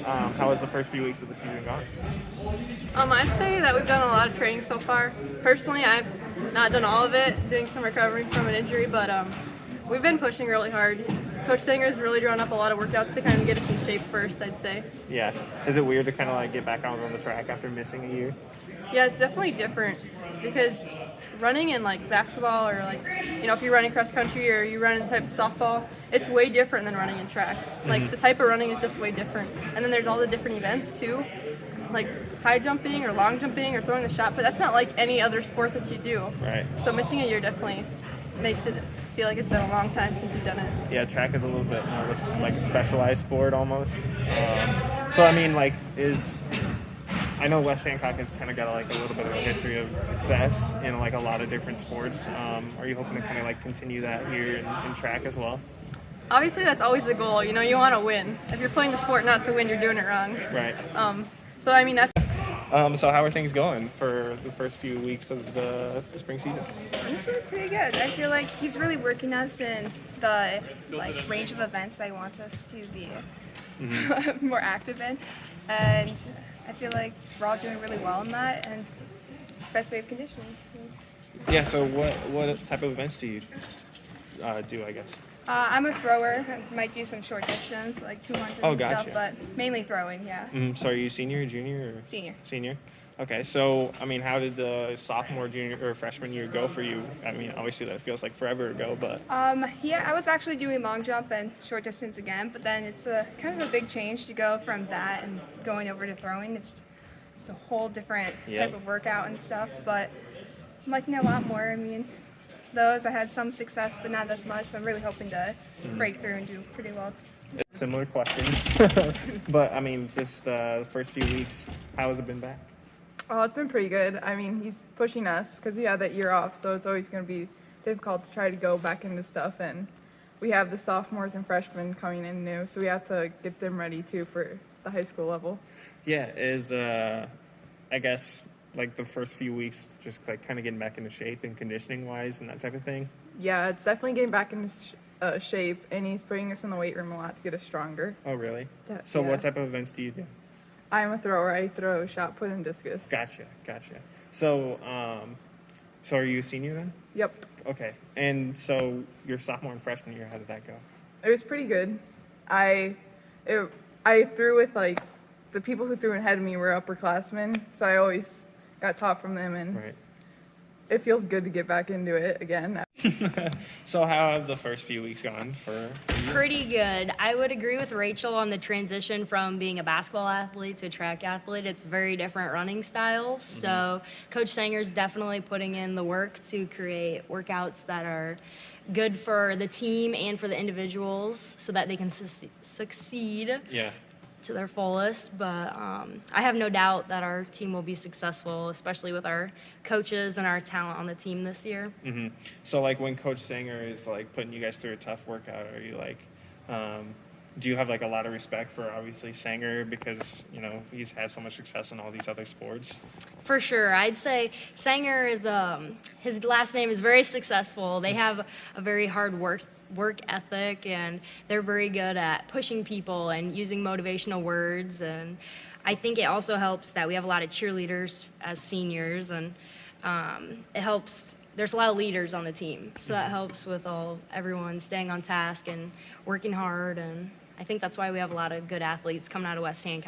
How has the first few weeks of the season gone? I'd say that we've done a lot of training so far. Personally, I've not done all of it, doing some recovering from an injury, but we've been pushing really hard. Coach Sanger's really drawn up a lot of workouts to kind of get us in shape first, I'd say. Yeah. Is it weird to kind of like get back out on the track after missing a year? Yeah, it's definitely different because running in like basketball or like, if you're running cross country or you run in type of softball, it's way different than running in track. Like the type of running is just way different. And then there's all the different events too, like high jumping or long jumping or throwing the shot, but that's not like any other sport that you do. Right. So missing a year definitely makes it feel like it's been a long time since you've done it. Yeah, track is a little bit more like a specialized sport almost. So I mean, I know West Hancock has kind of got like a little bit of a history of success in like a lot of different sports. Are you hoping to kind of like continue that here in track as well? Obviously, that's always the goal. You want to win. If you're playing the sport not to win, you're doing it wrong. Right. So I mean that's. So how are things going for the first few weeks of the spring season? Honestly, pretty good. I feel like he's really working us in the range of events that he wants us to be more active in, and I feel like we're all doing really well in that and best way of conditioning. Yeah. So what type of events do you do? I guess. I'm a thrower. I might do some short distance, like 200 and gotcha. stuff, but mainly throwing, yeah. So are you senior, junior, or Senior. Senior. Okay. So I mean, how did the sophomore, junior, or freshman year go for you? I mean, obviously that feels like forever ago, but. Yeah, I was actually doing long jump and short distance again, but then it's a kind of a big change to go from that and going over to throwing. It's a whole different type of workout and stuff, but I'm liking it a lot more. I mean, those I had some success, but not as much. So I'm really hoping to break through and do pretty well. Similar questions, but I mean, just the first few weeks, how has it been back? Oh, it's been pretty good. I mean, he's pushing us because we had that year off, so it's always going to be difficult to try to go back into stuff. And we have the sophomores and freshmen coming in new, so we have to get them ready too for the high school level. Yeah, I guess like the first few weeks, just like kind of getting back into shape and conditioning wise and that type of thing. Yeah, it's definitely getting back into shape, and he's putting us in the weight room a lot to get us stronger. Oh, really? Yeah. So what type of events do you do? I'm a thrower. I throw shot put and discus. Gotcha. So, so are you a senior then? Yep. Okay. And so your sophomore and freshman year, how did that go? It was pretty good. I threw with like the people who threw ahead of me were upperclassmen, so I always got taught from them, and Right. it feels good to get back into it again. So how have the first few weeks gone for you? Pretty good. I would agree with Rachel on the transition from being a basketball athlete to a track athlete. It's very different running styles. So Coach Sanger's definitely putting in the work to create workouts that are good for the team and for the individuals so that they can succeed Yeah. to their fullest, but I have no doubt that our team will be successful, especially with our coaches and our talent on the team this year. So like when Coach Sanger is like putting you guys through a tough workout, are you like, do you have like a lot of respect for obviously Sanger because he's had so much success in all these other sports? For sure, I'd say Sanger is his last name is very successful. They have a very hard work ethic, and they're very good at pushing people and using motivational words. And I think it also helps that we have a lot of cheerleaders as seniors, and it helps. There's a lot of leaders on the team, so that helps with everyone staying on task and working hard. And I think that's why we have a lot of good athletes coming out of West Hancock.